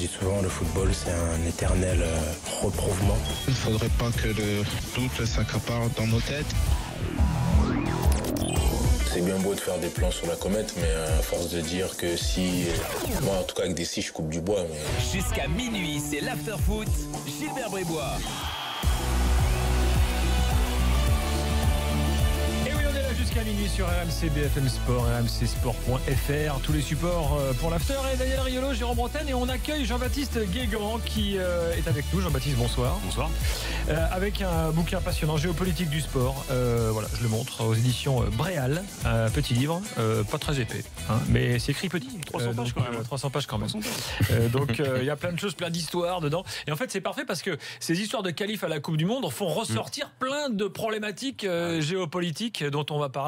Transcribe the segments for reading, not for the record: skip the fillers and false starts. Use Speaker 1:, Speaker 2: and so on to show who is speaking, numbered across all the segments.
Speaker 1: souvent, le football, c'est un éternel reprouvement.
Speaker 2: Il ne faudrait pas que le doute s'accapare dans nos têtes.
Speaker 1: C'est bien beau de faire des plans sur la comète, mais à force de dire que si... Moi, en tout cas, avec des scies, je coupe du bois. Mais...
Speaker 3: Jusqu'à minuit, c'est l'after-foot. Gilbert Brébois.
Speaker 4: Jusqu'à minuit sur RMC, BFM Sport, rmcsport.fr, tous les supports pour l'after. Et Daniel Riolo, Jérôme Bretagne, et on accueille Jean-Baptiste Guégan qui est avec nous. Jean-Baptiste, bonsoir.
Speaker 5: Bonsoir.
Speaker 4: Avec un bouquin passionnant, Géopolitique du sport. Voilà, je le montre aux éditions Bréal, un petit livre, pas très épais, hein, mais c'est écrit petit.
Speaker 5: 300 pages quand même.
Speaker 4: 300 pages quand même. Donc il y a plein de choses, plein d'histoires dedans. Et en fait, c'est parfait parce que ces histoires de qualif à la Coupe du Monde font ressortir plein de problématiques géopolitiques dont on va parler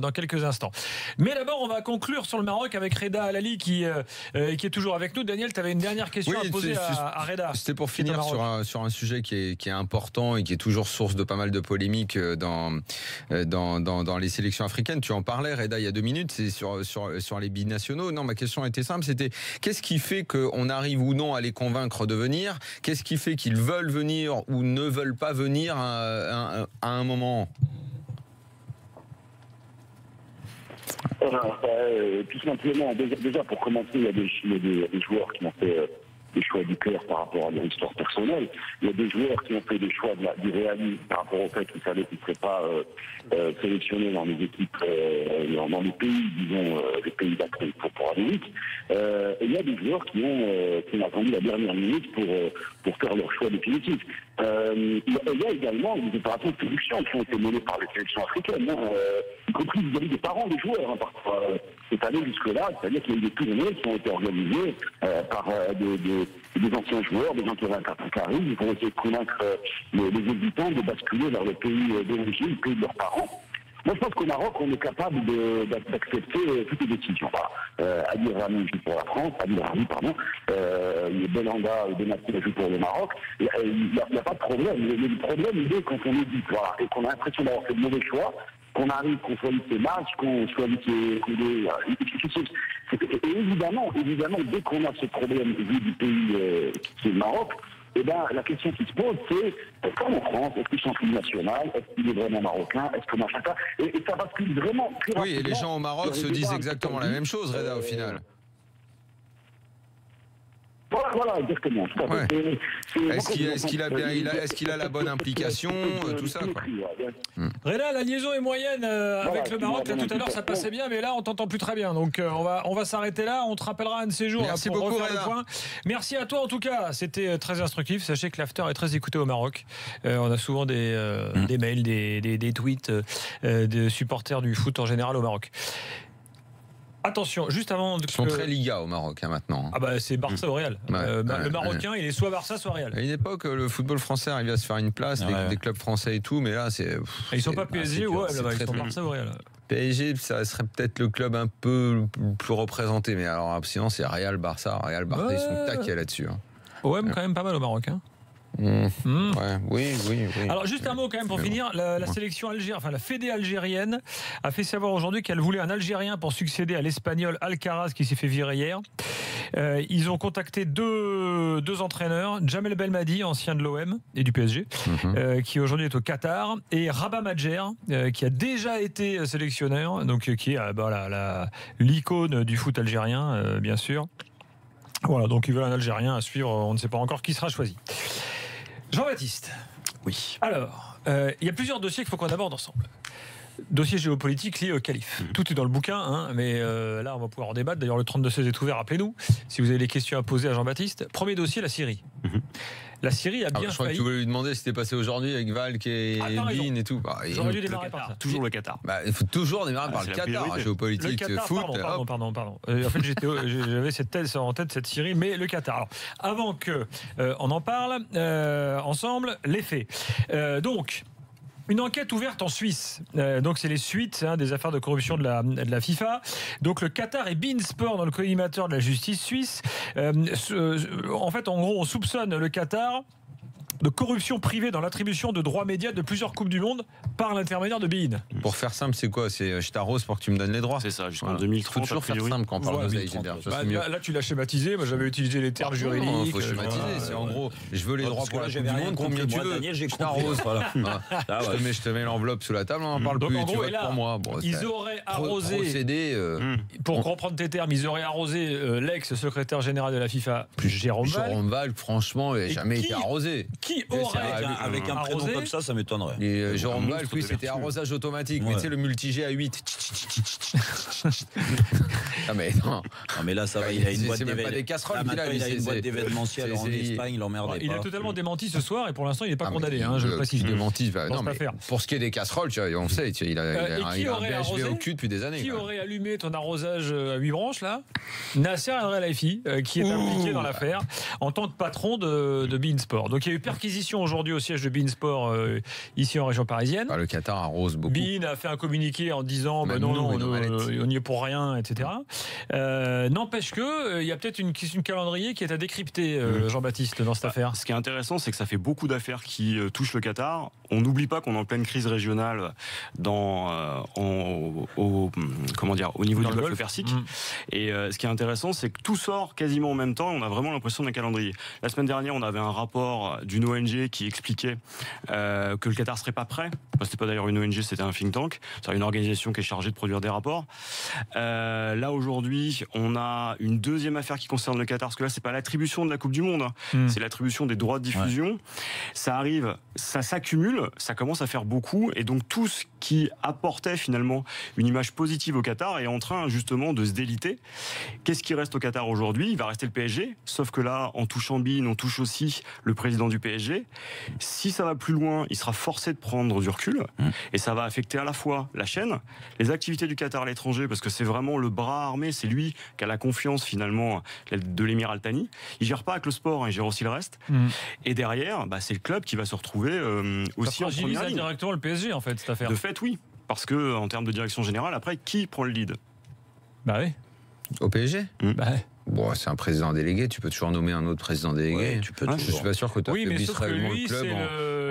Speaker 4: dans quelques instants. Mais d'abord, on va conclure sur le Maroc avec Reda Alali qui est toujours avec nous. Daniel, tu avais une dernière question à poser à Reda.
Speaker 6: C'était pour finir sur un sujet qui est important et qui est toujours source de pas mal de polémiques dans les sélections africaines. Tu en parlais, Reda, il y a 2 minutes, c'est sur les binationaux. Non, ma question était simple, c'était qu'est-ce qui fait qu'on arrive ou non à les convaincre de venir? Qu'est-ce qui fait qu'ils veulent venir ou ne veulent pas venir à un moment?
Speaker 7: Tout simplement, déjà pour commencer, il y a des joueurs qui ont fait des choix du cœur par rapport à leur histoire personnelle. Il y a des joueurs qui ont fait des choix du réalisme par rapport au fait qu'ils savaient qu'ils ne seraient pas sélectionnés dans les équipes, dans les pays, disons, les pays d'après pour aller vite. Et il y a des joueurs qui ont attendu la dernière minute pour faire leur choix définitif. Il y a également des opérations de sélection qui ont été menées par les sélections africaines, y compris vis-à-vis des parents des joueurs. Parfois, c'est allé jusque-là, c'est-à-dire qu'il y a eu des tournées qui ont été organisées par des anciens joueurs, des gens qui arrivent, pour essayer de convaincre les hésitants de basculer vers le pays d'origine, le pays de leurs parents. Moi, je pense qu'au Maroc, on est capable d'accepter toutes les décisions. Adil Rami joue pour la France, Adil Rami, pardon, Belhanda et Benassi joue pour le Maroc. Il n'y a pas de problème. Le problème, il est quand on hésite, voilà, et qu'on a l'impression d'avoir fait de mauvais choix, qu'on arrive, qu'on choisit ses matchs, qu'on choisit ses... Et évidemment, dès qu'on a ce problème vu du pays qui est le Maroc, eh ben, la question qui se pose, c'est comme en France, est-ce qu'il est national, est-ce qu'il est vraiment marocain, est-ce que machin, et ça bascule vraiment très rapidement.
Speaker 6: Oui, et les gens au Maroc se disent exactement la même chose, Reda, au final.
Speaker 7: Voilà, exactement.
Speaker 6: Ouais. Est-ce qu'il a la bonne implication, tout ça, quoi.
Speaker 4: Reda, la liaison est moyenne avec le Maroc. Là, tout à l'heure, ça passait bien, mais là, on t'entend plus très bien. Donc, on va s'arrêter là. On te rappellera un de ces jours.
Speaker 6: Merci
Speaker 4: pour
Speaker 6: beaucoup,
Speaker 4: refaire le point. Merci à toi, en tout cas. C'était très instructif. Sachez que l'after est très écouté au Maroc. On a souvent des mails, des tweets de supporters du foot en général au Maroc. Attention, juste avant...
Speaker 6: Ils sont très Liga au Maroc maintenant.
Speaker 4: Ah bah c'est Barça au Real. Le Marocain, il est soit Barça, soit Real.
Speaker 6: À une époque, le football français arrivait à se faire une place, des clubs français et tout, mais là, c'est...
Speaker 4: Ils sont pas PSG ou là-bas, ils sont Barça ou Real.
Speaker 6: PSG, ça serait peut-être le club un peu plus représenté, mais alors sinon, c'est Real, Barça, ils sont taqués là-dessus. Hein.
Speaker 4: OM quand même pas mal au Maroc, hein.
Speaker 6: Ouais, oui.
Speaker 4: Alors juste un mot quand même pour finir, la sélection algérienne, enfin la fédé algérienne a fait savoir aujourd'hui qu'elle voulait un Algérien pour succéder à l'Espagnol Alcaraz qui s'est fait virer hier. Ils ont contacté deux entraîneurs, Jamel Belmadi, ancien de l'OM et du PSG, qui aujourd'hui est au Qatar, et Rabat Madjer, qui a déjà été sélectionneur, donc qui est l'icône du foot algérien, bien sûr. Voilà, donc ils veulent un Algérien à suivre, on ne sait pas encore qui sera choisi. Jean-Baptiste.
Speaker 5: Oui.
Speaker 4: Alors, il y a plusieurs dossiers qu'il faut qu'on aborde ensemble. Dossier géopolitique lié au calife. Tout est dans le bouquin, hein, mais là, on va pouvoir en débattre. D'ailleurs, le 32-16 est ouvert, appelez-nous, si vous avez des questions à poser à Jean-Baptiste. Premier dossier, la Syrie. La Syrie a bien
Speaker 6: je crois que tu voulais lui demander ce qui s'était passé aujourd'hui avec Valk et Bin et tout.
Speaker 4: J'aurais dû démarrer par ça.
Speaker 5: Toujours le Qatar.
Speaker 6: Il faut toujours démarrer par le Qatar, géopolitique,
Speaker 4: le Qatar,
Speaker 6: foot.
Speaker 4: Pardon. En fait, j'avais cette thèse en tête, cette Syrie, mais le Qatar. Alors, avant qu'on en parle ensemble, les faits. Donc, une enquête ouverte en Suisse. Donc c'est les suites des affaires de corruption de la FIFA. Donc le Qatar et beIN Sport dans le collimateur de la justice suisse. En fait, en gros, on soupçonne le Qatar de corruption privée dans l'attribution de droits médias de plusieurs Coupes du Monde par l'intermédiaire de beIN.
Speaker 6: Pour faire simple, c'est quoi? C'est je t'arrose pour que tu me donnes les droits.
Speaker 5: C'est ça, jusqu'en
Speaker 6: Voilà.
Speaker 5: 2030.
Speaker 6: Faut toujours faire simple quand on parle
Speaker 4: Voilà,
Speaker 6: d'oseille,
Speaker 5: 2030,
Speaker 6: Gilbert. Ça,
Speaker 4: Bah,
Speaker 6: c'est mieux.
Speaker 4: là, tu l'as schématisé. Moi, j'avais utilisé les termes juridiques.
Speaker 6: Il faut schématiser. C'est en gros, je veux les droits pour la Coupe du Monde. Combien tu veux? Je t'arrose. Voilà. Je te mets l'enveloppe sous la table. On en parle
Speaker 4: Donc,
Speaker 6: plus.
Speaker 4: en
Speaker 6: Tu
Speaker 4: gros,
Speaker 6: votes
Speaker 4: et là,
Speaker 6: pour moi. Bon,
Speaker 4: ils auraient arrosé.
Speaker 6: Procédé.
Speaker 4: Pour reprendre tes termes, ils auraient arrosé l'ex-secrétaire général de la FIFA, Jérôme Val.
Speaker 6: Jérôme Val, franchement, il n'a jamais été arrosé.
Speaker 4: Qui aurait
Speaker 8: Avec un prénom
Speaker 4: arrosé
Speaker 8: comme ça m'étonnerait.
Speaker 6: Et Jérôme Val, lui, c'était arrosage automatique. Mais tu sais, le multi-G à 8. Ah, mais non.
Speaker 8: Non, mais là, ça va, il a une boîte
Speaker 6: C'est même pas des casseroles qu'il a.
Speaker 8: Il a une boîte d'événementiel en Espagne, il l'emmerdait pas.
Speaker 4: Il a totalement démenti ce soir et pour l'instant, il n'est pas condamné.
Speaker 6: Mais
Speaker 4: Je le précise.
Speaker 6: démenti.
Speaker 4: Dans
Speaker 6: Non,
Speaker 4: cette
Speaker 6: mais
Speaker 4: affaire.
Speaker 6: pour ce qui est des casseroles, tu vois, on sait, il a un BHV au cul depuis des années.
Speaker 4: Qui aurait allumé ton arrosage à 8 branches là? Nasser El Khelaifi, qui est impliqué dans l'affaire en tant que patron de beIN Sport. Donc il y a eu perquisition aujourd'hui au siège de beIN Sport ici en région parisienne.
Speaker 6: Le Qatar arrose beaucoup.
Speaker 4: beIN a fait un communiqué en disant
Speaker 6: Même
Speaker 4: non,
Speaker 6: nous,
Speaker 4: on n'y est pour rien, etc. N'empêche que il y a peut-être une question de calendrier qui est à décrypter, Jean-Baptiste, dans cette affaire.
Speaker 5: Ce qui est intéressant, c'est que ça fait beaucoup d'affaires qui touchent le Qatar. On n'oublie pas qu'on est en pleine crise régionale au niveau du Golfe Persique. Et ce qui est intéressant, c'est que tout sort quasiment en même temps. On a vraiment l'impression d'un calendrier. La semaine dernière, on avait un rapport d'une ONG qui expliquait que le Qatar serait pas prêt. Enfin, c'était pas d'ailleurs une ONG, c'était un think tank. C'est une organisation qui est chargée de produire des rapports. Là aujourd'hui, on a une deuxième affaire qui concerne le Qatar, parce que là, c'est pas l'attribution de la Coupe du Monde, c'est l'attribution des droits de diffusion. Ouais. Ça arrive, ça s'accumule, ça commence à faire beaucoup, et donc tout ce qui apportait finalement une image positive au Qatar est en train justement de se déliter. Qu'est-ce qui reste au Qatar aujourd'hui? Il va rester le PSG, sauf que là, en touchant beIN, on touche aussi le président du PSG. Si ça va plus loin, il sera forcé de prendre du recul, et ça va affecter à la fois la chaîne, les activités du Qatar à l'étranger, parce que c'est vraiment le bras armé, c'est lui qui a la confiance finalement de l'émir Al Thani. Il gère pas avec le sport, il gère aussi le reste. Et derrière, c'est le club qui va se retrouver aussi en première ligne.
Speaker 4: Directement le PSG en fait, cette affaire.
Speaker 5: De fait, oui. Parce que en termes de direction générale, après, qui prend le lead?
Speaker 4: Bah oui.
Speaker 6: Au PSG? Bon, c'est un président délégué, tu peux toujours nommer un autre président délégué.
Speaker 8: Ouais, tu peux
Speaker 6: je suis pas sûr que tu affaiblisses réellement le club.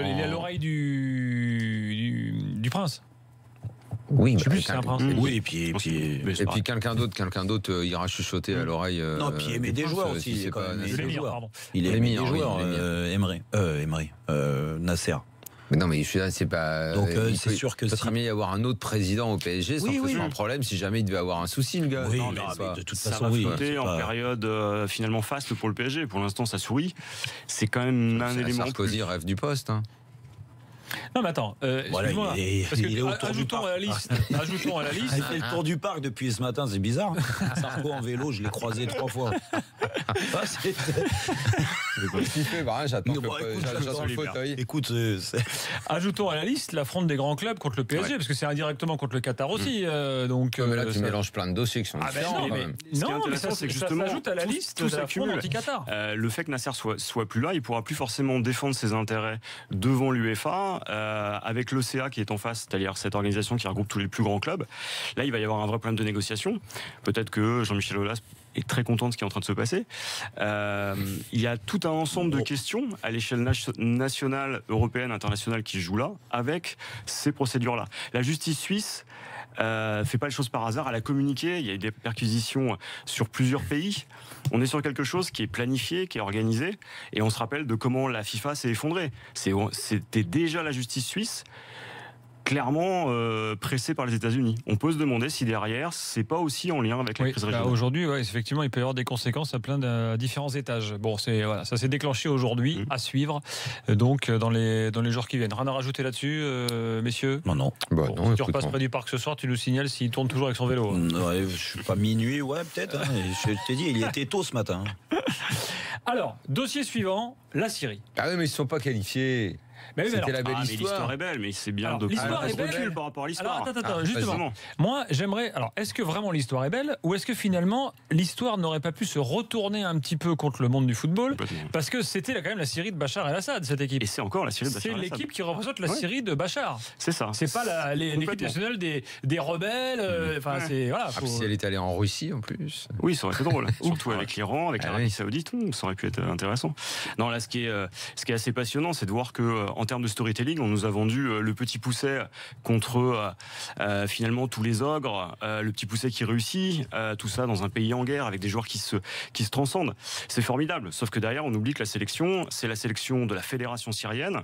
Speaker 4: Il est à l'oreille du prince.
Speaker 6: Oui,
Speaker 4: c'est un prince.
Speaker 8: Oui, et puis
Speaker 6: quelqu'un d'autre ira chuchoter à l'oreille.
Speaker 8: Non, puis aimer des joueurs aussi.
Speaker 6: Si
Speaker 8: il aime des joueurs, Nasser.
Speaker 6: Mais non, mais c'est pas.
Speaker 8: Donc c'est sûr que
Speaker 6: ça serait mieux y avoir un autre président au PSG sans que ce soit un problème si jamais il devait avoir un souci, le gars.
Speaker 8: Oui,
Speaker 5: non,
Speaker 8: mais de toute façon,
Speaker 5: ça va sauter en période finalement faste pour le PSG. Pour l'instant, ça sourit. C'est quand même un élément.
Speaker 6: Sarkozy rêve du poste.
Speaker 4: Non mais attends, excuse-moi, parce que ajoutons à la liste.
Speaker 8: Il fait le tour du parc depuis ce matin, c'est bizarre. Sarko en vélo, je l'ai croisé 3 fois.
Speaker 6: J'attends le fauteuil.
Speaker 8: Écoute,
Speaker 4: ajoutons à la liste l'affront des grands clubs contre le PSG, parce que c'est indirectement contre le Qatar aussi. Donc,
Speaker 6: mais là, tu mélanges plein de dossiers qui sont différents.
Speaker 4: Non, mais ça s'ajoute à la liste de l'affront anti-Qatar.
Speaker 5: Le fait que Nasser soit plus là, il pourra plus forcément défendre ses intérêts devant l'UEFA. Avec l'ECA qui est en face, c'est-à-dire cette organisation qui regroupe tous les plus grands clubs. Là, il va y avoir un vrai problème de négociation. Peut-être que Jean-Michel Aulas est très content de ce qui est en train de se passer. Il y a tout un ensemble de questions à l'échelle nationale, européenne, internationale qui jouent là, avec ces procédures-là. La justice suisse fait pas les choses par hasard, elle a communiqué, il y a eu des perquisitions sur plusieurs pays. On est sur quelque chose qui est planifié, qui est organisé, et on se rappelle de comment la FIFA s'est effondrée. C'était déjà la justice suisse, clairement pressée par les États-Unis. On peut se demander si derrière, c'est pas aussi en lien avec la crise régionale.
Speaker 4: Aujourd'hui, effectivement, il peut y avoir des conséquences à différents étages. Bon, ça s'est déclenché aujourd'hui, à suivre. Donc, dans les jours qui viennent. Rien à rajouter là-dessus, messieurs?
Speaker 8: Non.
Speaker 4: Si tu repasses près du parc ce soir, tu nous signales s'il tourne toujours avec son vélo.
Speaker 8: Ouais, je suis pas minuit, peut-être. Je t'ai dit, il était tôt ce matin.
Speaker 4: Alors, dossier suivant, la Syrie.
Speaker 6: Ah oui, mais ils ne sont pas qualifiés. C'était la belle
Speaker 5: mais
Speaker 6: histoire.
Speaker 5: l'histoire est belle, mais c'est bien
Speaker 4: Alors,
Speaker 5: de
Speaker 4: l'histoire est belle.
Speaker 5: recul par rapport à l'histoire.
Speaker 4: Alors, attends, justement. Moi, j'aimerais. Alors, est-ce que vraiment l'histoire est belle, ou est-ce que finalement l'histoire n'aurait pas pu se retourner un petit peu contre le monde du football, parce que c'était quand même la Syrie de Bachar el-Assad, cette équipe.
Speaker 5: Et c'est encore la Syrie de Bachar el-Assad.
Speaker 4: C'est l'équipe qui représente la Syrie de Bachar.
Speaker 5: C'est ça.
Speaker 4: C'est pas l'équipe nationale des rebelles. Enfin, c'est voilà.
Speaker 6: Puis si elle est allée en Russie en plus.
Speaker 5: Oui, ça aurait été drôle. Surtout avec l'Iran, avec l'Arabie Saoudite, ça aurait pu être intéressant. Non, là, ce qui est assez passionnant, c'est de voir que en termes de storytelling, on nous a vendu le petit pousset contre finalement tous les ogres, le petit pousset qui réussit, tout ça dans un pays en guerre avec des joueurs qui se transcendent. C'est formidable. Sauf que derrière, on oublie que la sélection, c'est la sélection de la fédération syrienne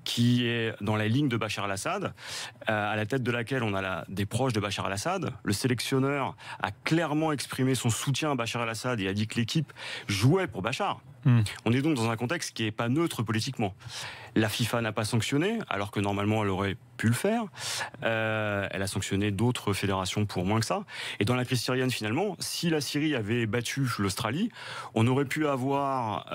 Speaker 5: qui est dans la ligne de Bachar el-Assad, à la tête de laquelle on a des proches de Bachar el-Assad. Le sélectionneur a clairement exprimé son soutien à Bachar el-Assad et a dit que l'équipe jouait pour Bachar. On est donc dans un contexte qui n'est pas neutre politiquement. La FIFA n'a pas sanctionné, alors que normalement elle aurait pu le faire. Elle a sanctionné d'autres fédérations pour moins que ça. Et dans la crise syrienne, finalement, si la Syrie avait battu l'Australie, on aurait pu avoir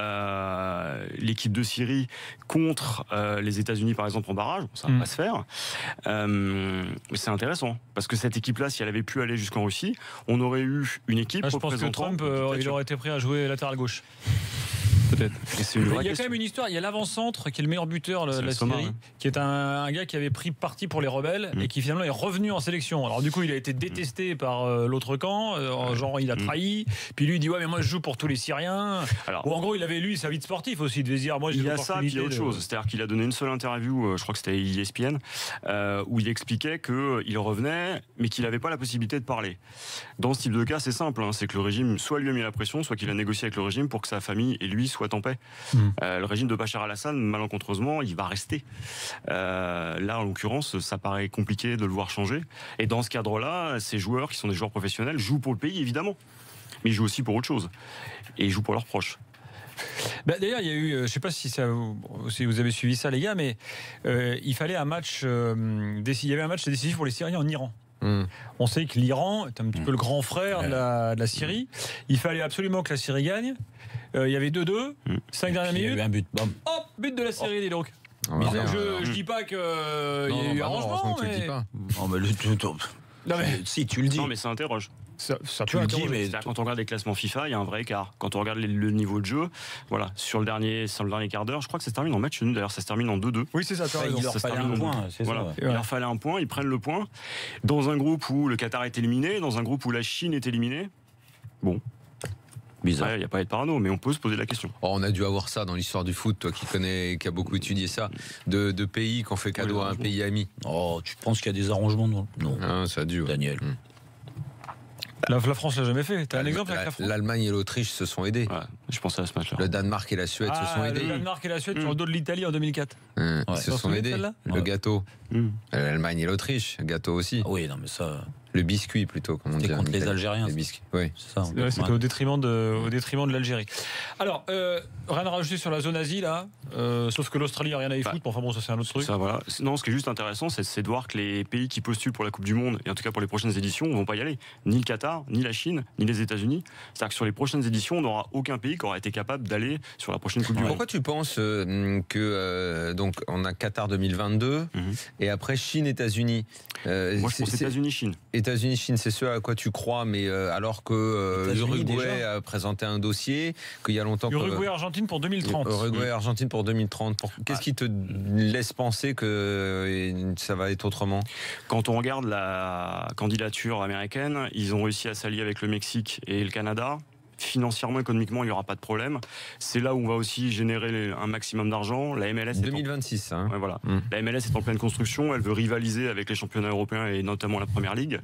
Speaker 5: l'équipe de Syrie contre les États-Unis, par exemple, en barrage. Ça ne va pas se faire. Mais c'est intéressant, parce que cette équipe-là, si elle avait pu aller jusqu'en Russie, on aurait eu une équipe représentant...
Speaker 4: Je pense que Trump, il aurait été prêt à jouer latéral gauche. Peut-être. Il y a quand même une histoire. Il y a l'avant-centre qui est le meilleur buteur de la Syrie, qui est un gars qui avait pris parti pour les rebelles et qui finalement est revenu en sélection. Alors du coup, il a été détesté par l'autre camp, genre il a trahi. Puis lui il dit ouais mais moi je joue pour tous les Syriens. Alors, ou en gros il avait lui sa vie de sportif aussi, il devait se dire moi j'ai
Speaker 5: il y a ça, puis il y a autre chose. C'est-à-dire qu'il a donné une seule interview, je crois que c'était ESPN, où il expliquait qu'il revenait, mais qu'il n'avait pas la possibilité de parler. Dans ce type de cas, c'est simple, c'est que le régime soit lui a mis la pression, soit qu'il a négocié avec le régime pour que sa famille et lui soient en paix. Le régime de Bachar el-Assad, malencontreusement, il va rester. Là, en l'occurrence, ça paraît compliqué de le voir changer. Et dans ce cadre-là, ces joueurs, qui sont des joueurs professionnels, jouent pour le pays, évidemment. Mais ils jouent aussi pour autre chose. Et ils jouent pour leurs proches.
Speaker 4: D'ailleurs, il y a eu, je ne sais pas si vous avez suivi ça, les gars, mais il fallait un match, il y avait un match décisif pour les Syriens en Iran. On sait que l'Iran est un petit peu le grand frère de la Syrie. Il fallait absolument que la Syrie gagne. Il y avait 2-2, 5 dernières minutes. Il y avait un but. Hop, but de la Syrie, dis donc. Je dis pas qu'il y a eu arrangement, mais...
Speaker 8: Non, mais si tu le dis.
Speaker 5: Non, mais ça interroge.
Speaker 4: Ça
Speaker 5: tu le dis, mais quand on regarde les classements FIFA, il y a un vrai écart. Quand on regarde le niveau de jeu, voilà, sur le dernier quart d'heure, je crois que ça se termine en match nul. D'ailleurs, ça se termine en 2-2.
Speaker 4: Oui, c'est ça.
Speaker 8: Il leur fallait un point.
Speaker 5: Voilà. Il leur fallait un point. Ils prennent le point dans un groupe où le Qatar est éliminé, dans un groupe où la Chine est éliminée. Bon. Bizarre. Il n'y a pas à être parano, mais on peut se poser la question.
Speaker 6: On a dû avoir ça dans l'histoire du foot, toi qui a beaucoup étudié ça, de pays qui ont fait cadeau à un pays ami.
Speaker 8: Oh, tu penses qu'il y a des arrangements? Non.
Speaker 6: Ça a dû.
Speaker 8: Daniel.
Speaker 4: La France l'a jamais fait. T'as un exemple avec la France?
Speaker 6: L'Allemagne et l'Autriche se sont aidés.
Speaker 5: Ouais, je pensais à ce match-là.
Speaker 6: Le Danemark et la Suède se sont aidés.
Speaker 4: Le Danemark et la Suède sur le dos de l'Italie en 2004.
Speaker 6: Ils se sont aidés. Le gâteau. L'Allemagne et l'Autriche, gâteau aussi.
Speaker 8: Oui, non, mais ça.
Speaker 6: Le biscuit plutôt, comme on dit.
Speaker 8: C'était contre les Algériens.
Speaker 6: Les biscuits. Oui.
Speaker 8: C'est ça.
Speaker 4: C'était au détriment de l'Algérie. Alors, rien à rajouter sur la zone Asie là, sauf que l'Australie n'a rien à y foutre. Enfin bon, ça c'est un autre truc.
Speaker 5: Ça, voilà. Non, ce qui est juste intéressant, c'est de voir que les pays qui postulent pour la Coupe du Monde, et en tout cas pour les prochaines éditions, ne vont pas y aller. Ni le Qatar, ni la Chine, ni les États-Unis. C'est-à-dire que sur les prochaines éditions, on n'aura aucun pays qui aura été capable d'aller sur la prochaine Coupe du Monde.
Speaker 6: Pourquoi tu penses que donc on a Qatar 2022 et après Chine, États-Unis?
Speaker 5: Moi, je pense États-Unis, Chine.
Speaker 6: États-Unis, Chine, c'est ce à quoi tu crois, mais alors que l'Uruguay a présenté un dossier, qu'il y a longtemps...
Speaker 4: Uruguay-Argentine pour 2030.
Speaker 6: Uruguay-Argentine pour 2030. Qu'est-ce qui te laisse penser que ça va être autrement?
Speaker 5: Quand on regarde la candidature américaine, ils ont réussi à s'allier avec le Mexique et le Canada. Financièrement, économiquement, il n'y aura pas de problème. C'est là où on va aussi générer un maximum d'argent. La MLS
Speaker 6: 2026, hein.
Speaker 5: Ouais, voilà. La MLS est en pleine construction. Elle veut rivaliser avec les championnats européens et notamment la Première Ligue.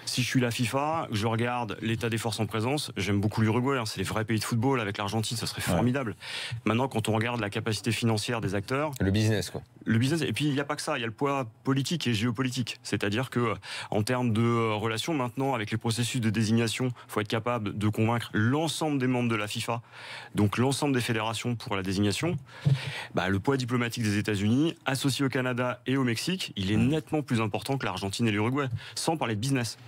Speaker 5: Si je suis la FIFA, je regarde l'état des forces en présence. J'aime beaucoup l'Uruguay. C'est les vrais pays de football. Avec l'Argentine, ça serait formidable. Maintenant, quand on regarde la capacité financière des acteurs,
Speaker 6: le business, quoi.
Speaker 5: Le business. Et puis il n'y a pas que ça. Il y a le poids politique et géopolitique. C'est-à-dire que en termes de relations maintenant avec les processus de désignation, il faut être capable de convaincre l'ensemble des membres de la FIFA, donc l'ensemble des fédérations pour la désignation. Le poids diplomatique des États-Unis, associé au Canada et au Mexique, il est nettement plus important que l'Argentine et l'Uruguay, sans parler de business.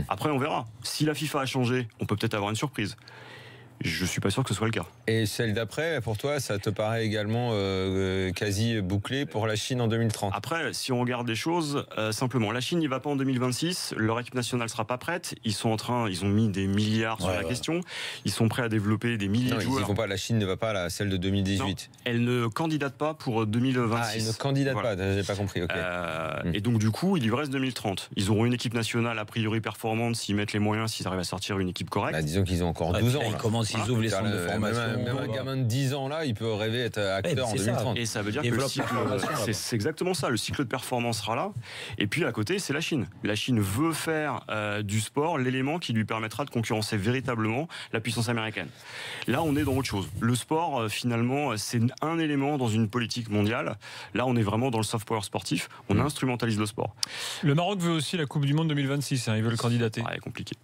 Speaker 5: Après, on verra. Si la FIFA a changé, on peut peut-être avoir une surprise. Je suis pas sûr que ce soit le cas.
Speaker 6: Et celle d'après, pour toi, ça te paraît également quasi bouclé pour la Chine en 2030?
Speaker 5: Après, si on regarde les choses, simplement, la Chine n'y va pas en 2026, leur équipe nationale sera pas prête, ils ont mis des milliards sur la question, ils sont prêts à développer des milliers de joueurs.
Speaker 6: Ils vont pas, la Chine ne va pas à celle de 2018.
Speaker 5: Non, elle ne candidate pas pour 2026.
Speaker 6: Ah, elle ne candidate pas, j'ai pas compris, ok.
Speaker 5: Et donc du coup, il lui reste 2030. Ils auront une équipe nationale a priori performante s'ils mettent les moyens, s'ils arrivent à sortir une équipe correcte.
Speaker 6: Bah, disons qu'ils ont encore 12 ans.
Speaker 8: Ils commencent, ils ouvrent les centres de formation.
Speaker 6: Même un gamin de 10 ans là, il peut rêver d'être acteur en 2030.
Speaker 5: Et ça veut dire que le cycle, c'est exactement ça, le cycle de performance sera là. Et puis à côté, c'est la Chine. La Chine veut faire du sport l'élément qui lui permettra de concurrencer véritablement la puissance américaine. Là, on est dans autre chose. Le sport, finalement, c'est un élément dans une politique mondiale. Là, on est vraiment dans le soft power sportif. On instrumentalise le sport.
Speaker 4: Le Maroc veut aussi la Coupe du Monde 2026. Ils veulent candidater.
Speaker 5: C'est compliqué.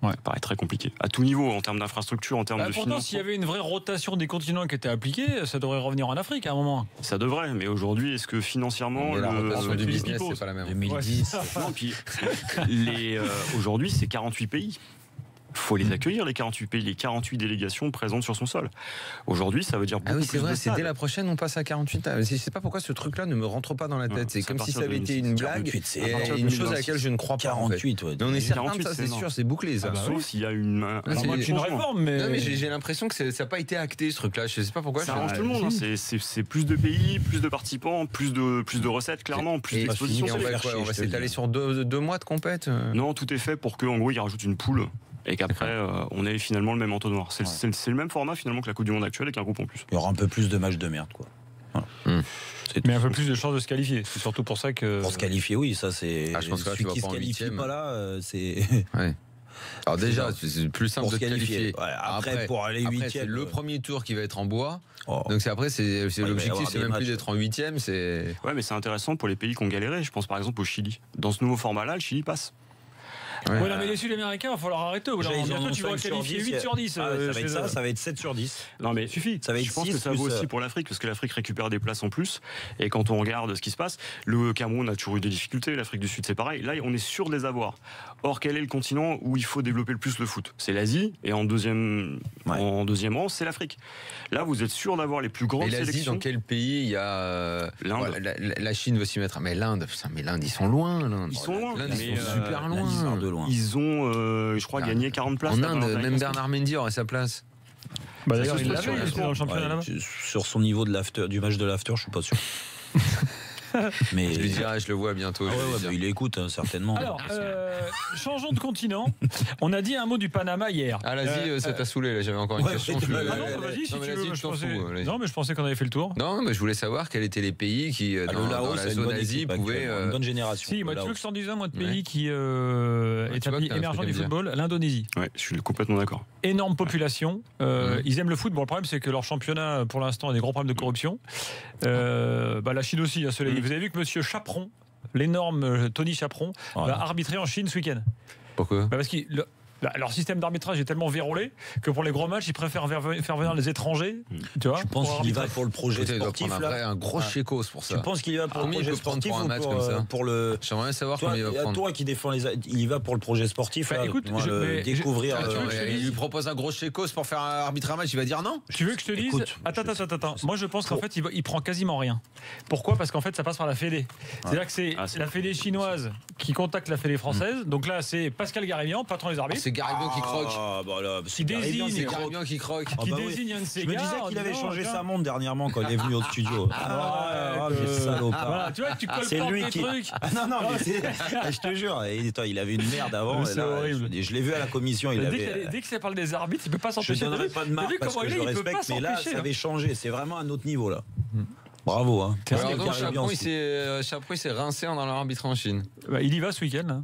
Speaker 5: Ça paraît très compliqué. À tout niveau, en termes d'infrastructure, en termes de
Speaker 4: pourtant,
Speaker 5: financement.
Speaker 4: s'il y avait une vraie rotation des continents qui était appliquée, ça devrait revenir en Afrique à un moment.
Speaker 5: Ça devrait, mais aujourd'hui, est-ce que financièrement...
Speaker 6: La rotation du business, c'est pas la même.
Speaker 8: 2010.
Speaker 5: Non, puis, aujourd'hui, c'est 48 pays. Il faut les accueillir, les 48 pays, les 48 délégations présentes sur son sol. Aujourd'hui, ça veut dire beaucoup
Speaker 6: c'est
Speaker 5: plus
Speaker 6: vrai,
Speaker 5: de
Speaker 6: c'est
Speaker 5: stades.
Speaker 6: dès la prochaine, on passe à 48. Je sais pas pourquoi ce truc-là ne me rentre pas dans la tête. C'est comme si ça avait été une blague et une chose à laquelle je ne crois pas.
Speaker 8: 48,
Speaker 6: Mais on est certain de
Speaker 5: 48,
Speaker 6: ça, c'est sûr, c'est bouclé ça.
Speaker 5: Sauf s'il y a une
Speaker 4: réforme, mais...
Speaker 6: Non, mais j'ai l'impression que ça n'a pas été acté ce truc-là. Je sais pas pourquoi.
Speaker 5: Ça arrange tout le monde. C'est plus de pays, plus de participants, plus de recettes, clairement, plus d'expositions.
Speaker 6: On va s'étaler sur 2 mois de compète.
Speaker 5: Non, tout est fait pour qu'en gros, ils rajoutent une poule. Et qu'après, on ait finalement le même entonnoir. C'est le même format finalement que la Coupe du Monde actuelle avec un groupe en plus.
Speaker 8: Il y aura un peu plus de matchs de merde, quoi. Voilà.
Speaker 4: Mais un peu plus de chances de se qualifier. C'est surtout pour ça que.
Speaker 8: Pour se qualifier, oui, ça c'est.
Speaker 6: Je pense que
Speaker 8: celui
Speaker 6: tu vas
Speaker 8: qui
Speaker 6: pas
Speaker 8: se
Speaker 6: en
Speaker 8: qualifie
Speaker 6: 8e.
Speaker 8: pas là, c'est.
Speaker 6: Ouais. Alors déjà, c'est plus simple
Speaker 8: Pour
Speaker 6: de
Speaker 8: se qualifier.
Speaker 6: qualifier.
Speaker 8: Ouais, après, pour aller 8e.
Speaker 6: C'est le premier tour qui va être en bois.
Speaker 8: Oh.
Speaker 6: Donc après, c'est l'objectif, c'est même plus
Speaker 8: matchs.
Speaker 6: d'être en 8e.
Speaker 5: Ouais, mais c'est intéressant pour les pays qui ont galéré. Je pense par exemple au Chili. Dans ce nouveau format-là, le Chili passe.
Speaker 4: Ouais, non, mais les Sud-Américains, il va falloir arrêter. Bientôt, tu vas qualifier 8 sur 10.
Speaker 8: Ça va être ça, ça va être 7 sur 10.
Speaker 5: Non, mais
Speaker 4: suffit.
Speaker 8: Ça va être
Speaker 5: je pense
Speaker 8: 6
Speaker 5: que ça vaut aussi pour l'Afrique, parce que l'Afrique récupère des places en plus. Et quand on regarde ce qui se passe, le Cameroun a toujours eu des difficultés, l'Afrique du Sud, c'est pareil. Là, on est sûr de les avoir. Or, quel est le continent où il faut développer le plus le foot? C'est l'Asie, et en deuxième rang, c'est l'Afrique. Là, vous êtes sûr d'avoir les plus grandes sélections.
Speaker 6: Et l'Asie, dans quel pays il y a
Speaker 5: l'Inde.
Speaker 6: La Chine veut s'y mettre. Mais l'Inde, ils sont loin.
Speaker 5: Ils sont loin.
Speaker 6: L'Inde, ils sont super loin.
Speaker 5: Ils ont, je crois, gagné 40 places.
Speaker 6: En Inde, même Bernard Mendy aurait sa place.
Speaker 4: D'ailleurs, il l'avait dans le championnat là-bas.
Speaker 8: Sur son niveau du match de l'after, je suis pas sûr. Mais
Speaker 6: je lui dirai, je le vois bientôt.
Speaker 8: Il écoute certainement.
Speaker 4: Alors, changeons de continent. On a dit un mot du Panama hier.
Speaker 6: Ah, l'Asie, ça t'a saoulé. Là, j'avais encore une question.
Speaker 4: Vas-y, si tu veux. Non, mais je pensais qu'on avait fait le tour.
Speaker 6: Non, mais je voulais savoir quels étaient les pays qui, dans la zone Asie, pouvaient.
Speaker 8: Une bonne génération.
Speaker 4: Si, moi, tu veux que je t'en dise un de pays qui est un pays émergent du football, l'Indonésie.
Speaker 5: Ouais, je suis complètement d'accord.
Speaker 4: Énorme population. Ils aiment le foot. Bon, le problème, c'est que leur championnat, pour l'instant, a des gros problèmes de corruption. La Chine aussi, cela dit. Vous avez vu que monsieur Chaperon, l'énorme Tony Chaperon, va arbitrer en Chine ce week-end.
Speaker 6: Pourquoi?
Speaker 4: Parce que leur système d'arbitrage est tellement vérolé que pour les gros matchs, ils préfèrent faire venir les étrangers. Tu vois,
Speaker 8: je pense qu'il y va pour le projet sportif.
Speaker 6: Un gros chécos pour ça.
Speaker 8: Tu penses qu'il y va pour le projet sportif
Speaker 6: pour un match comme ça? J'aimerais savoir combien il va prendre.
Speaker 8: Toi qui défends il y va pour le projet sportif.
Speaker 4: Écoute,
Speaker 8: découvrir.
Speaker 6: Il lui propose un gros chécos pour faire arbitrer un match, il va dire non?
Speaker 4: Tu veux que je te dise? Attends. Moi, je pense qu'en fait, il prend quasiment rien. Pourquoi? Parce qu'en fait, ça passe par la Fédé. C'est-à-dire que c'est la Fédé chinoise qui contacte la Fédé française. Donc là, c'est Pascal Garibian, patron des arbitres.
Speaker 6: C'est Garibian qui croque.
Speaker 4: Qui désigne,
Speaker 6: c'est Garibian qui croque.
Speaker 4: Qui désigne un de ses gars.
Speaker 8: Je me disais qu'il avait changé sa montre dernièrement quand il est venu au studio.
Speaker 4: Voilà, tu vois que tu colles pas tes trucs.
Speaker 8: Non, je te jure, il avait une merde avant.
Speaker 4: C'est horrible.
Speaker 8: Je l'ai vu à la commission.
Speaker 4: Dès que ça parle des arbitres, il peut pas s'empêcher.
Speaker 8: Je ne donnerai pas de marque parce que je le respecte, mais là, ça avait changé. C'est vraiment un autre niveau là. Bravo. Hein.
Speaker 6: Chaperon, il s'est rincé dans l'arbitre en Chine.
Speaker 4: Il y va ce week-end.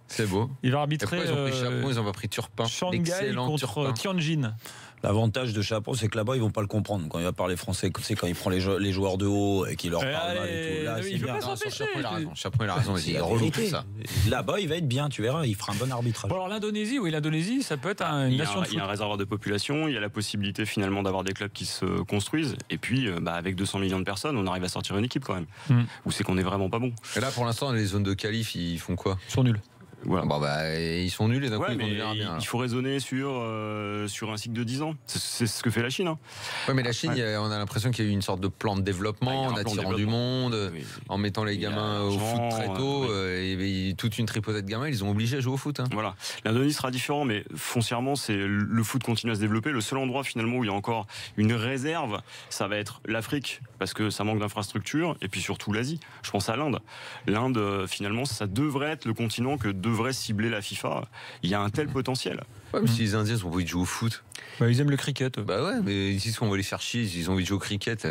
Speaker 6: C'est beau.
Speaker 4: Il va arbitrer.
Speaker 6: Ils ont pris Chaperon, ils ont pas pris Turpin.
Speaker 4: Shanghai contre Tianjin.
Speaker 8: L'avantage de Chaperon, c'est que là-bas, ils vont pas le comprendre. Quand il va parler français, c'est quand il prend les joueurs de haut et qu'il leur parle mal et tout. Là,
Speaker 4: il veut pas s'empêcher.
Speaker 6: Chaperon, il a raison. Il est relou tout ça.
Speaker 8: Là-bas, il va être bien, tu verras. Il fera un bon arbitrage.
Speaker 4: Bon, alors l'Indonésie, ça peut être une nation de foot.
Speaker 5: Il y a un réservoir de population. Il y a la possibilité finalement d'avoir des clubs qui se construisent. Et puis, avec 200 millions de personnes, on arrive à sortir une équipe quand même. Où c'est qu'on est vraiment pas bon.
Speaker 6: Et là, pour l'instant, les zones de qualif, ils font quoi?
Speaker 4: Ils sont nuls.
Speaker 5: Voilà.
Speaker 6: Bon, ils sont nuls et d'un coup,
Speaker 5: Ouais,
Speaker 6: ils vont
Speaker 5: mais
Speaker 6: devenir bien.
Speaker 5: il faut raisonner sur un cycle de 10 ans. C'est ce que fait la Chine. Hein.
Speaker 6: Ouais, mais la Chine, on a l'impression qu'il y a eu une sorte de plan de développement en attirant du monde, en mettant les gamins au foot très tôt. Et toute une tripotée de gamins, ils ont obligé à jouer au foot. Hein.
Speaker 5: Voilà. L'Indonésie sera différent, mais foncièrement, le foot continue à se développer. Le seul endroit finalement où il y a encore une réserve, ça va être l'Afrique, parce que ça manque d'infrastructures, et puis surtout l'Asie. Je pense à l'Inde. L'Inde, finalement, ça devrait être le continent que devrait cibler la FIFA. Il y a un tel potentiel.
Speaker 6: Ouais, mais si les Indiens ont envie de jouer au foot.
Speaker 4: Ils aiment le cricket.
Speaker 6: Bah ouais, mais ici, on va les faire chier, ils ont envie de jouer au cricket.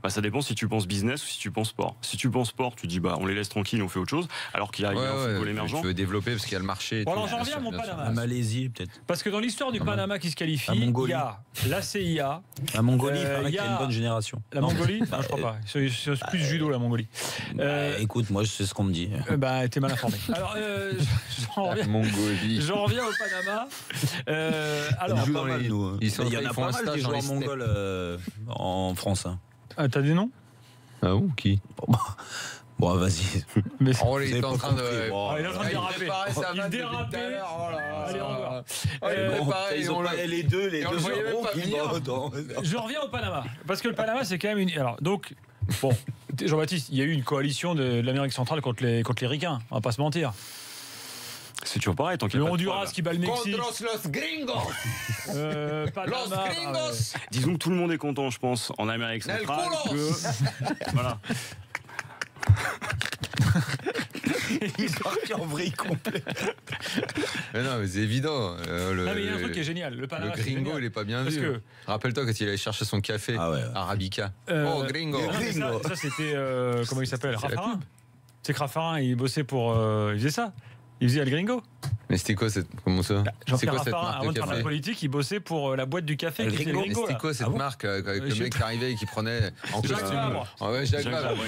Speaker 5: Ça dépend si tu penses business ou si tu penses sport. Si tu penses sport, tu dis on les laisse tranquilles, on fait autre chose, alors qu'il y a un football émergent.
Speaker 6: Tu veux développer parce qu'il y a le marché.
Speaker 4: Bon, alors j'en reviens à mon Panama.
Speaker 8: La Malaisie, peut-être.
Speaker 4: Parce que dans l'histoire du Panama qui se qualifie, il y a la CIA.
Speaker 8: La Mongolie, il paraît qu'il y a une bonne génération.
Speaker 4: La Mongolie je crois pas. C'est plus judo, la Mongolie.
Speaker 8: Écoute, moi, je sais ce qu'on me dit.
Speaker 4: T'es mal informé. Alors, j'en reviens au Panama.
Speaker 8: Il y en a pas mal des joueurs mongols en France. Hein.
Speaker 4: T'as des noms?
Speaker 6: Ah ou qui?
Speaker 8: Bon, vas-y.
Speaker 6: Mais il est en train de.
Speaker 4: Il est en train de déraper. Il dérape. Allez, on va.
Speaker 8: Ils ont les deux
Speaker 4: Je reviens au Panama. Parce que le Panama, c'est quand même une. Alors, donc. Bon, Jean-Baptiste, il y a eu une coalition de l'Amérique centrale contre les ricains, on va pas se mentir.
Speaker 5: C'est toujours pareil, tant qu'il y a
Speaker 4: le Honduras qui bat le Mexique.
Speaker 6: Contre los gringos.
Speaker 4: Panama,
Speaker 6: los gringos.
Speaker 5: Disons que tout le monde est content, je pense, en Amérique centrale. Voilà.
Speaker 8: Il est parti en vrille complet.
Speaker 6: Mais non, mais c'est évident.
Speaker 4: Mais il y a un truc qui est génial. Le Panama,
Speaker 6: le gringo, il est pas bien vu. Rappelle-toi quand il allait chercher son café Arabica. Gringo.
Speaker 4: Ça, c'était. Comment il s'appelle? Raffarin. C'est que Raffarin, il bossait pour. Il faisait ça. Il faisait El Gringo.
Speaker 6: Mais c'était quoi comment ça?
Speaker 4: C'est quoi cette marque avant de faire la politique, il bossait pour la boîte du café.
Speaker 6: C'était quoi cette marque avec le mec qui arrivait et qui prenait en costume? Jacques Vabre.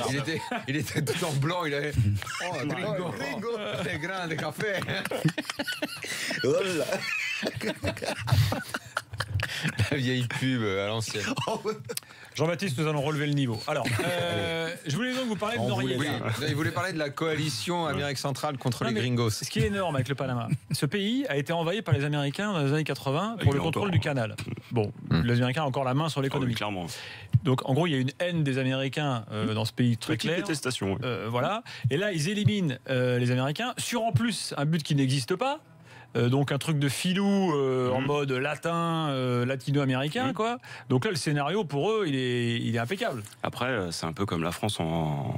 Speaker 6: Il était tout en blanc. Il avait. Gringo. C'est grand café. La vieille pub à l'ancienne.
Speaker 4: Jean-Baptiste, nous allons relever le niveau. Alors, je voulais donc vous parler de Noriega.
Speaker 6: Il voulait parler de la coalition Amérique centrale contre les gringos.
Speaker 4: Ce qui est énorme avec le Panama, ce pays a été envahi par les Américains dans les années 80 pour le contrôle du canal. Bon, les Américains ont encore la main sur l'économie.
Speaker 5: Clairement.
Speaker 4: Donc, en gros, il y a une haine des Américains dans ce pays très clair.
Speaker 5: Détestation.
Speaker 4: Voilà. Et là, ils éliminent les Américains sur en plus un but qui n'existe pas. Donc un truc de filou en mode latin, latino-américain, quoi. Donc là, le scénario pour eux, il est impeccable.
Speaker 5: Après, c'est un peu comme la France en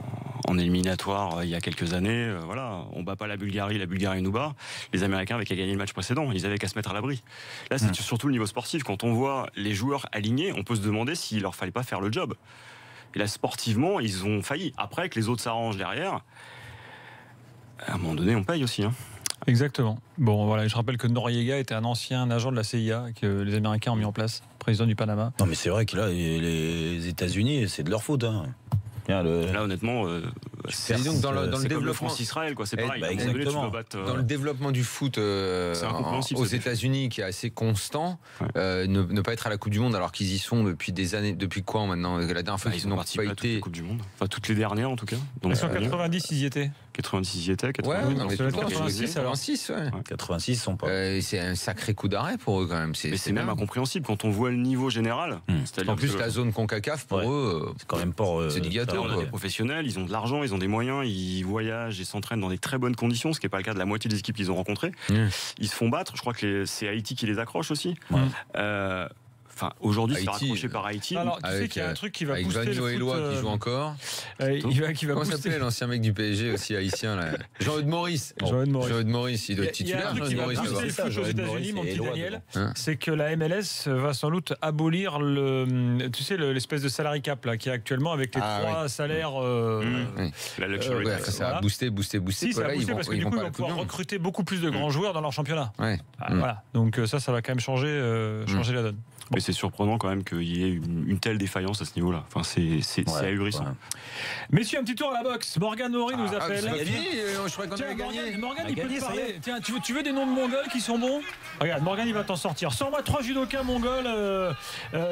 Speaker 5: éliminatoire il y a quelques années. Voilà, on bat pas la Bulgarie nous bat. Les Américains avaient qu'à gagner le match précédent, ils avaient qu'à se mettre à l'abri. Là, c'est surtout le niveau sportif. Quand on voit les joueurs alignés, on peut se demander s'il leur fallait pas faire le job. Et là, sportivement, ils ont failli. Après, que les autres s'arrangent derrière, à un moment donné, on paye aussi. Hein.
Speaker 4: Exactement. Bon, voilà, je rappelle que Noriega était un ancien agent de la CIA que les Américains ont mis en place, président du Panama.
Speaker 8: Non, mais c'est vrai que là, les États-Unis, c'est de leur faute. Hein.
Speaker 5: Là, honnêtement,
Speaker 6: c'est donc dans le développement
Speaker 5: France-Israël, quoi. C'est pareil.
Speaker 6: Exactement. Dans le développement du foot aux États-Unis, qui est assez constant, ne pas être à la Coupe du Monde alors qu'ils y sont depuis des années. Depuis quoi maintenant? La dernière fois qu'ils n'ont pas été.
Speaker 5: La Coupe du Monde. Enfin, toutes les dernières en tout cas.
Speaker 4: Donc, en 90, ils y étaient.
Speaker 5: 90, ils y étaient.
Speaker 6: 86, ouais.
Speaker 8: 86, ils sont pas.
Speaker 6: C'est un sacré coup d'arrêt pour eux quand même.
Speaker 5: Mais c'est même incompréhensible quand on voit le niveau général.
Speaker 6: En plus, la zone CONCACAF pour eux,
Speaker 8: c'est quand même pas.
Speaker 6: C'est du gâteau.
Speaker 5: Des professionnels, ils ont de l'argent, ils ont des moyens, ils voyagent et s'entraînent dans des très bonnes conditions, ce qui n'est pas le cas de la moitié des équipes qu'ils ont rencontrées. Ils se font battre. Je crois que c'est Haïti qui les accroche aussi. Enfin, aujourd'hui, se faire accrocher par Haïti.
Speaker 4: Alors, tu sais qu'il y a un truc qui va booster le foot.
Speaker 6: Eloi qui joue encore. Comment s'appelait l'ancien mec du PSG aussi haïtien là? Jean-Eudes Maurice. Jean-Eudes Maurice, il doit être titulaire.
Speaker 4: Il y a un truc qui va booster le foot aux États-Unis, mon petit Daniel, c'est que la MLS va sans doute abolir l'espèce de salary cap là, qui est actuellement avec les 3 salaires.
Speaker 5: La luxury.
Speaker 6: Ça a boosté.
Speaker 4: Si, ça a boosté parce que du coup, ils vont pouvoir recruter beaucoup plus de grands joueurs dans leur championnat. Voilà. Donc ça va quand même changer la donne.
Speaker 5: Mais c'est surprenant quand même qu'il y ait une telle défaillance à ce niveau-là. Enfin, c'est ahurissant.
Speaker 4: Messieurs, un petit tour à la boxe. Morgan Mori nous appelle.
Speaker 6: Je crois qu'on avait gagné.
Speaker 4: Morgan, il peut te parler. Tiens, tu veux des noms de Mongols qui sont bons? Regarde, Morgan, il va t'en sortir. 3 judokas mongols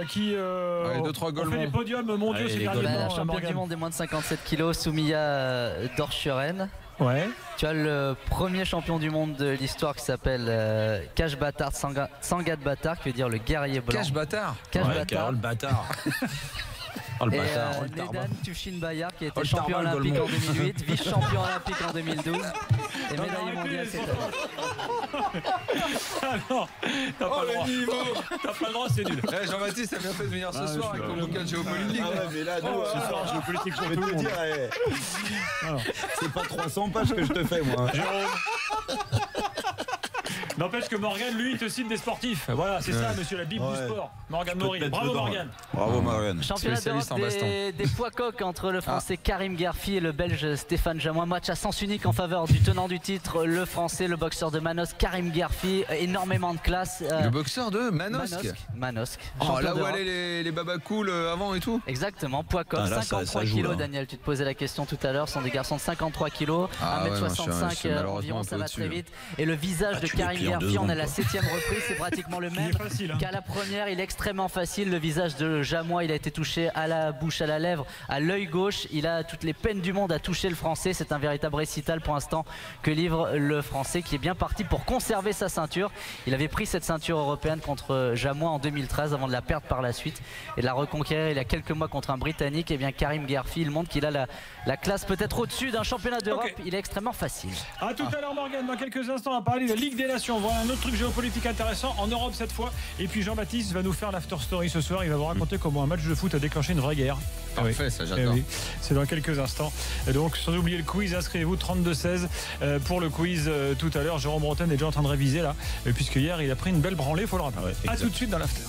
Speaker 4: qui ont fait des podiums mondiaux ces derniers temps.
Speaker 9: Champion du monde des moins de 57 kilos, Soumiya Dorchuren.
Speaker 4: Ouais.
Speaker 9: Tu as le premier champion du monde de l'histoire qui s'appelle Cash Bâtard Sangat Bâtard, qui veut dire le guerrier blanc.
Speaker 6: Cash Bâtard.
Speaker 9: Cash Bâtard.
Speaker 8: Le bâtard. Oh, le
Speaker 9: et
Speaker 8: bâtard.
Speaker 9: Nedan Tufchin Bayar qui était champion olympique en 2008, vice-champion olympique en 2012 et médaillé mondial cette année.
Speaker 4: Ah non, t'as pas le droit. T'as pas le droit, c'est nul.
Speaker 6: Jean-Baptiste a bien fait de venir ce soir avec ton bouquin de géopolitique.
Speaker 8: Ah ouais, mais là, nous,
Speaker 5: Ce soir, géopolitique pour
Speaker 8: je vais
Speaker 5: tout
Speaker 8: te
Speaker 5: le monde.
Speaker 8: dire, c'est pas 300 pages que je te fais, moi.
Speaker 4: Jérôme. N'empêche que Morgane, lui, il te cite des sportifs. Voilà, c'est ça, monsieur la Bible du sport. Morgane Maury. Bravo, Morgane.
Speaker 8: Bravo, Morgane.
Speaker 9: Championnat d'Europe des poids coqs entre le français Karim Garfi et le belge Stéphane Jamois. Match à sens unique en faveur du tenant du titre, le français, le boxeur de Manosque, Karim Garfi. Énormément de classe.
Speaker 6: Le boxeur de Manosque.
Speaker 9: Manosque.
Speaker 6: Oh, là où allaient les babas cool avant et tout.
Speaker 9: Exactement, poids coq, 53 kilos, Daniel. Tu te posais la question tout à l'heure. Ce sont des garçons de 53 kilos, 1m65 environ, ça va très vite. Et le visage de Karim Garfi, on a la 7e reprise, c'est pratiquement le même qu'à la première. Il est extrêmement facile. Le visage de Jamois, il a été touché à la bouche, à la lèvre, à l'œil gauche. Il a toutes les peines du monde à toucher le français. C'est un véritable récital pour l'instant que livre le français, qui est bien parti pour conserver sa ceinture. Il avait pris cette ceinture européenne contre Jamois en 2013 avant de la perdre par la suite et de la reconquérir il y a quelques mois contre un Britannique. Et bien Karim Garfi, il montre qu'il a la classe peut-être au-dessus d'un championnat d'Europe. Il est extrêmement facile.
Speaker 4: A tout à l'heure, Morgane. Dans quelques instants, on va parler de Ligue des Nations. Voilà un autre truc géopolitique intéressant en Europe cette fois. Et puis Jean-Baptiste va nous faire l'after story ce soir. Il va vous raconter comment un match de foot a déclenché une vraie guerre.
Speaker 6: Parfait, ça j'adore.
Speaker 4: Oui. C'est dans quelques instants. Et donc sans oublier le quiz, inscrivez-vous 32-16 pour le quiz tout à l'heure. Jérôme Bretagne est déjà en train de réviser là, puisque hier il a pris une belle branlée, il faut le rappeler. A tout de suite dans l'after.